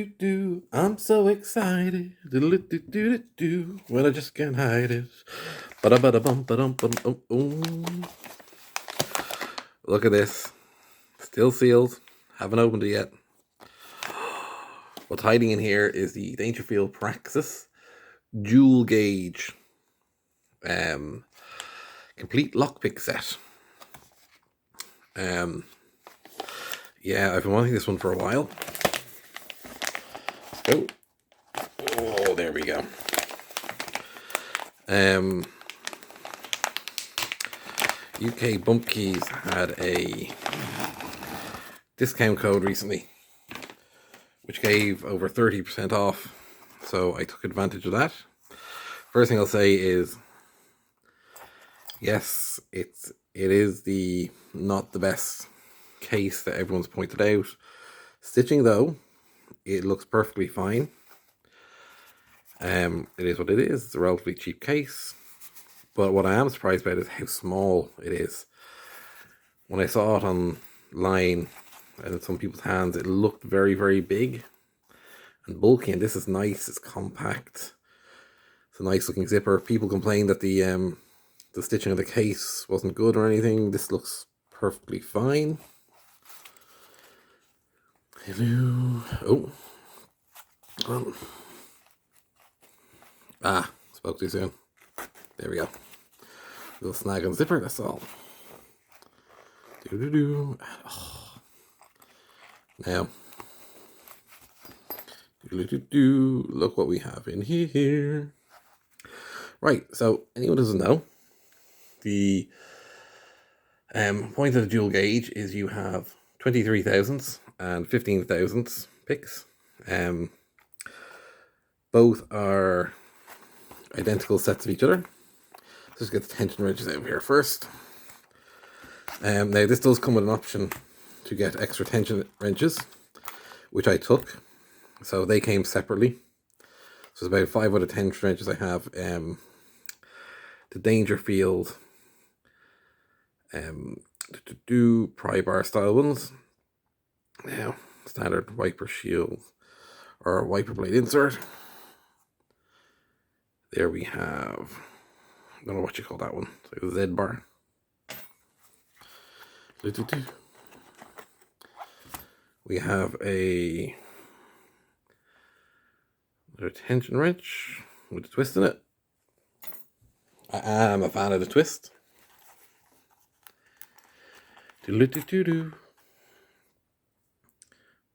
Do. I'm so excited. Do. When I just can't hide it. Ba-da-ba-da-bum, ba-dum, bum, Look at this. Still sealed. Haven't opened it yet. What's hiding in here is the Dangerfield PRAXIS dual gauge complete lockpick set. Yeah, I've been wanting this one for a while. Oh, there we go. UK Bump Keys had a discount code recently, which gave over 30% off. So I took advantage of that. First thing I'll say is, yes, it is not the best case that everyone's pointed out. Stitching though, it looks perfectly fine. It is what it is. It's a relatively cheap case. But what I am surprised about is how small it is. When I saw it online and in some people's hands, it looked very, very big and bulky. And this is nice. It's compact. It's a nice looking zipper. People complain that the stitching of the case wasn't good or anything. This looks perfectly fine. Hello. Oh. Spoke too soon. There we go. Little snag on the zipper, that's all. Oh. Now, look what we have in here. Right, so anyone who doesn't know, the point of the dual gauge is you have 23 thousandths and 15 thousandths picks. Both are identical sets of each other. Let's get the tension wrenches out of here first. Now this does come with an option to get extra tension wrenches, which I took. So they came separately. So it's about 5 out of 10 wrenches I have. The Dangerfield pry bar style ones. Now standard wiper shield or wiper blade insert. There we have, I don't know what you call that one. It's like a Z bar. We have a tension wrench with a twist in it. I am a fan of the twist.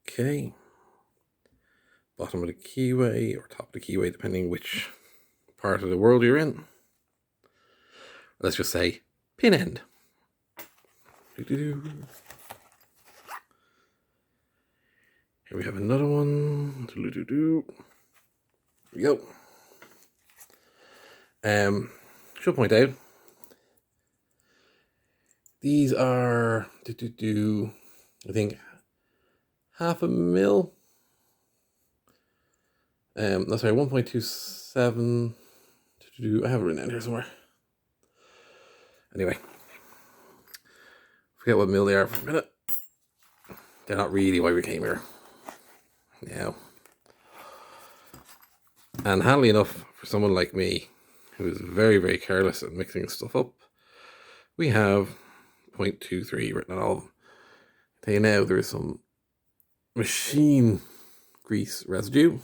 Okay. Bottom of the keyway or top of the keyway, depending which part of the world you're in. Let's just say pin end. Here we have another one. Here we go. Should point out these are I think 0.5 mil. No, sorry, 1.27. I have it written down here somewhere. Anyway, forget what mil they are for a minute. They're not really why we came here. Now, and handy enough for someone like me, who is very, very careless at mixing stuff up, we have 0.23 written on all of them. Tell you now, there is some machine grease residue,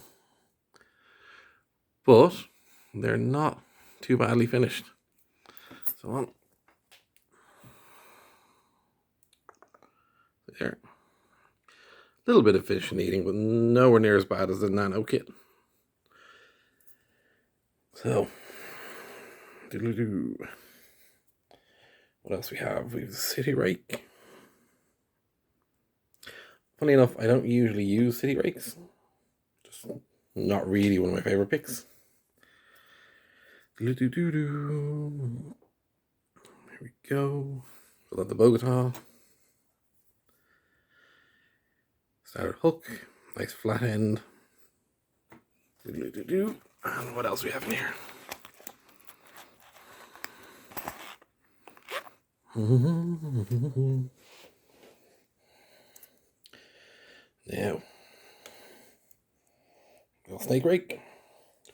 but they're not too badly finished. So on. There. A little bit of finish needing, but nowhere near as bad as the Nano kit. So, what else we have? We have the City Rake. Funny enough, I don't usually use City Rakes. Just not really one of my favorite picks. Here we go. Fill out the Bogota. Standard hook. Nice flat end. And what else we have in here? Now, Snake rake.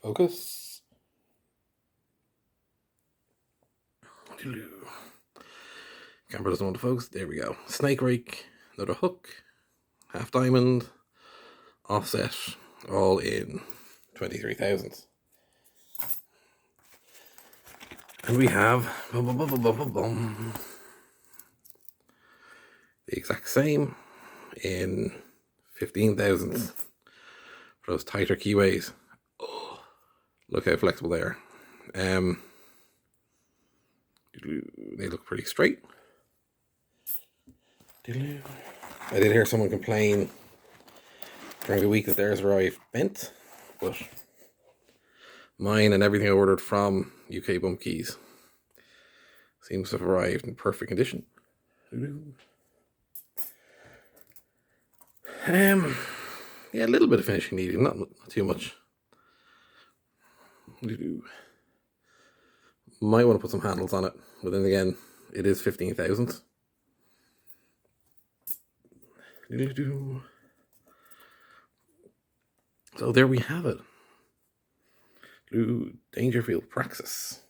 Focus. Camera doesn't want to focus. There we go. Snake rake. Another hook. Half diamond. Offset. All in 23,000. And we have the exact same in 15,000 for those tighter keyways. Oh, look how flexible they are. They look pretty straight. I did hear someone complain during the week that theirs arrived bent, but mine and everything I ordered from UK Bump Keys seems to have arrived in perfect condition. Yeah, a little bit of finishing needed, not too much. Might want to put some handles on it, but then again, it is 15,000. So there we have it. Dangerfield PRAXIS.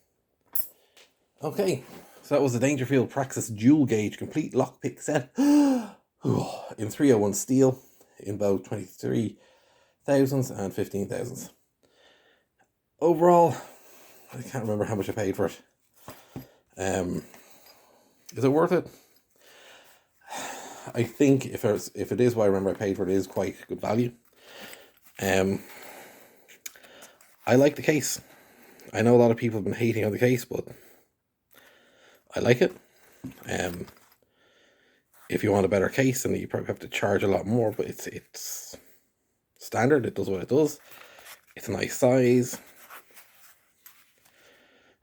Okay, so that was the Dangerfield PRAXIS dual gauge complete lockpick set in 301 steel in both 23,000s and 15,000s. Overall, I can't remember how much I paid for it. Is it worth it? I think if it is what I remember I paid for it, it is quite good value. I like the case. I know a lot of people have been hating on the case, but I like it. If you want a better case, then you probably have to charge a lot more, but it's standard. It does what it does. It's a nice size.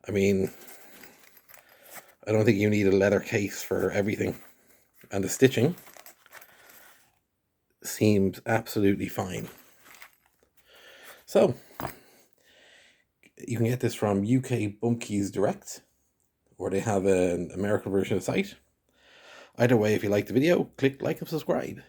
I mean, I don't think you need a leather case for everything. And the stitching seems absolutely fine. So, you can get this from UK Bump Keys Direct, or they have an American version of the site. Either way, if you like the video, click like and subscribe.